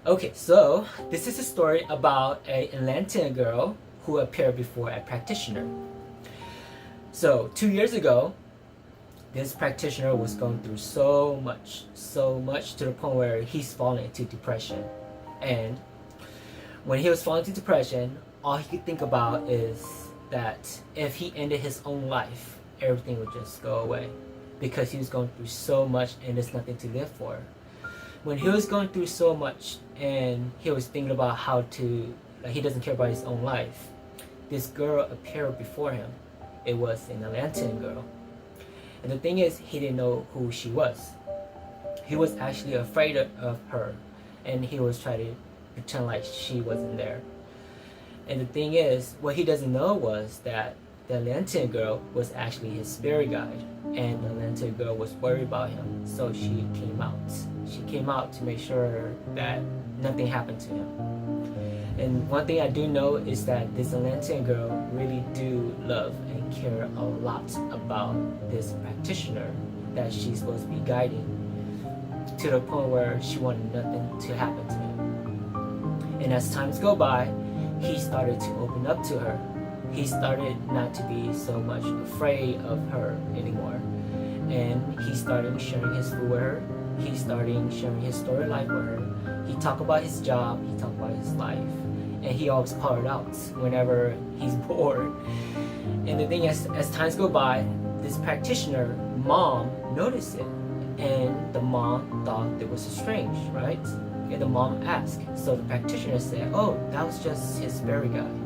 Okay, so this is a story about an Atlantean girl who appeared before a practitioner. So 2 years ago, this practitioner was going through so much to the point where he's falling into depression. And when he was falling into depression, all he could think about is that if he ended his own life, everything would just go away because he was going through so much and there's nothing to live for. When he was going through so much and he was thinking about how to, like, he doesn't care about his own life, this girl appeared before him. It was an Atlantean girl. And the thing is, he didn't know who she was. He was actually afraid of her, and he was trying to pretend like she wasn't there. And the thing is, what he doesn't know was that the Atlantean girl was actually his spirit guide, and the Atlantean girl was worried about him, so she came out. She came out to make sure that nothing happened to him. And one thing I do know is that this Atlantean girl really do love and care a lot about this practitioner that she's supposed to be guiding, to the point where she wanted nothing to happen to him. And as times go by, he started to open up to her. He started not to be so much afraid of her anymore. And he started sharing his food with her. He started sharing his story life with her. He talked about his job. He talked about his life. And he always called her out whenever he's bored. And the thing is, as times go by, this practitioner mom noticed it. And the mom thought it was strange, right? And the mom asked. So the practitioner said, oh, that was just his spirit guide.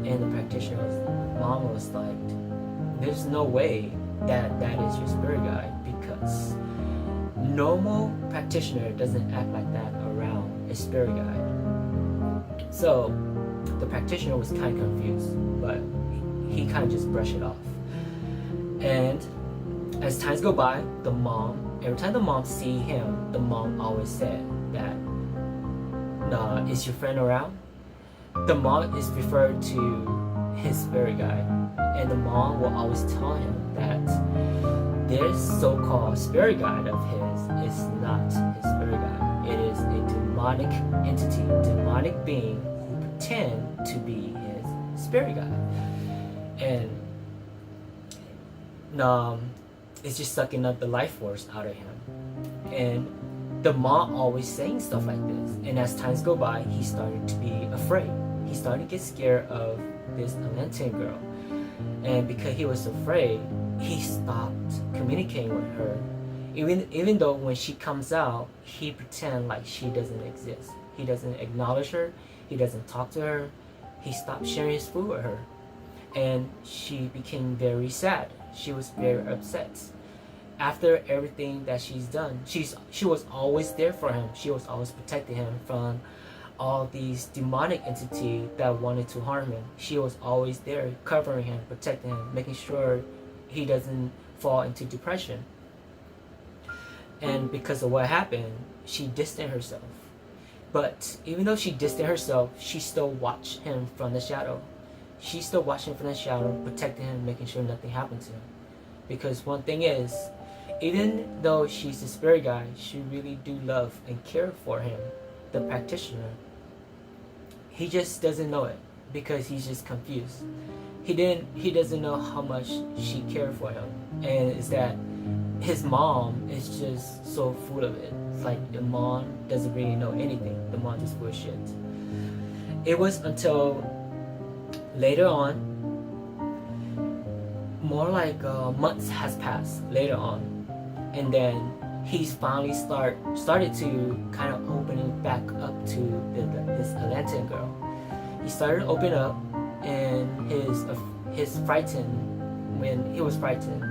And the practitioner's mom was like, there's no way that is your spirit guide, because normal practitioner doesn't act like that around a spirit guide. So the practitioner was kind of confused, but he kind of just brushed it off. And as times go by, the mom, every time the mom see him, the mom always said that, nah, is your friend around? The mom is referred to his spirit guide, and the mom will always tell him that this so-called spirit guide of his is not his spirit guide. It is a demonic entity, demonic being who pretend to be his spirit guide. And it's just sucking up the life force out of him. And the mom always saying stuff like this. And as times go by, he started to be afraid. He started to get scared of this Atlantean girl. And because he was afraid, he stopped communicating with her. Even though when she comes out, he pretend like she doesn't exist. He doesn't acknowledge her. He doesn't talk to her. He stopped sharing his food with her. And she became very sad. She was very upset. After everything that she's done, she was always there for him. She was always protecting him from all these demonic entities that wanted to harm him. She was always there, covering him, protecting him, making sure he doesn't fall into depression. And because of what happened, she distanced herself. But even though she distanced herself, she still watched him from the shadow. She still watched him from the shadow, protecting him, making sure nothing happened to him. Because one thing is, even though she's a spirit guide, she really do love and care for him, the practitioner. He just doesn't know it because he's just confused. He doesn't know how much she cared for him. And it's that his mom is just so full of it. It's like the mom doesn't really know anything. The mom just full of shit. It was until later on, more like months has passed later on, and then he's finally started to kind of opening back up to this Atlantean girl. He started to open up, and his frightened, when he was frightened,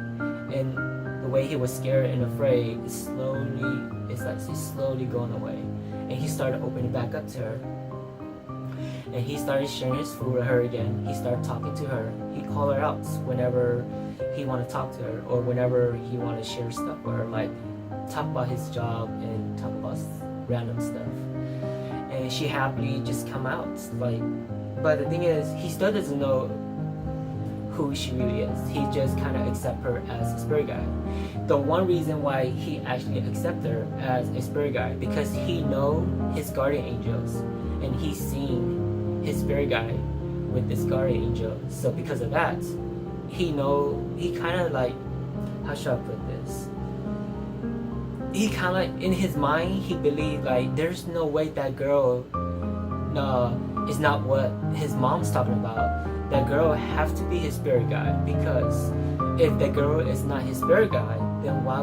and the way he was scared and afraid, it's like it's slowly going away. And he started opening back up to her. And he started sharing his food with her again. He started talking to her. He called her out whenever he wanted to talk to her, or whenever he wanted to share stuff with her, like talk about his job and talk about random stuff. And she happily just come out. But the thing is, he still doesn't know who she really is. He just kind of accept her as a spirit guide. The one reason why he actually accept her as a spirit guide, because he know his guardian angels, and he's seen his spirit guide with this guardian angel. So because of that, he kind of like, how should I put this? He kind of like, in his mind, he believed like there's no way that girl is not what his mom's talking about. That girl have to be his spirit guide, because if the girl is not his spirit guide, then why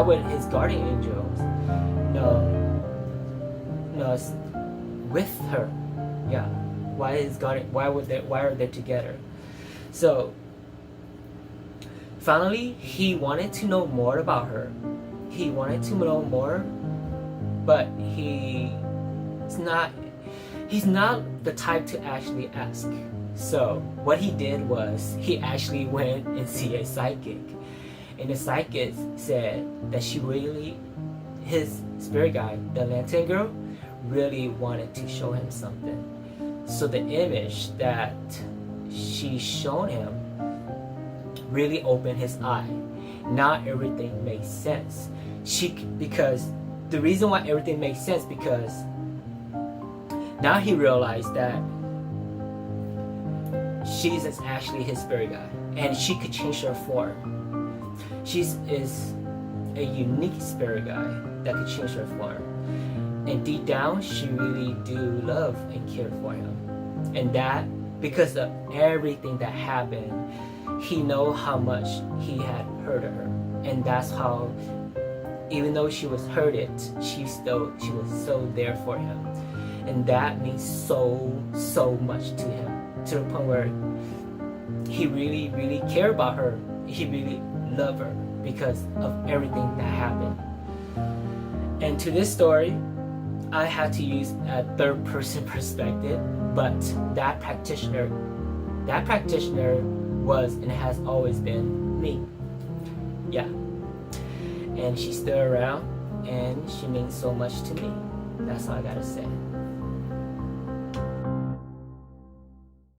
would his guardian angels with her? Yeah, why are they together? So finally, he wanted to know more about her. He wanted to know more, but he's not the type to actually ask. So what he did was he actually went and see a psychic, and the psychic said that his spirit guide, the Atlantean Girl, really wanted to show him something. So the image that she showed him really opened his eye. Not everything makes sense. Because the reason why everything makes sense, because now he realized that she's actually his spirit guide, and she could change her form. She is a unique spirit guide that could change her form, and deep down she really do love and care for him. And that, because of everything that happened, he know how much he had hurted her, and that's how, even though she was hurted, she was so there for him. And that means so much to him, to the point where he really cared about her. He really loved her because of everything that happened. And to this story, I had to use a third person perspective, but that practitioner was and has always been me. Yeah. And she's still around, and she means so much to me. That's all I gotta say.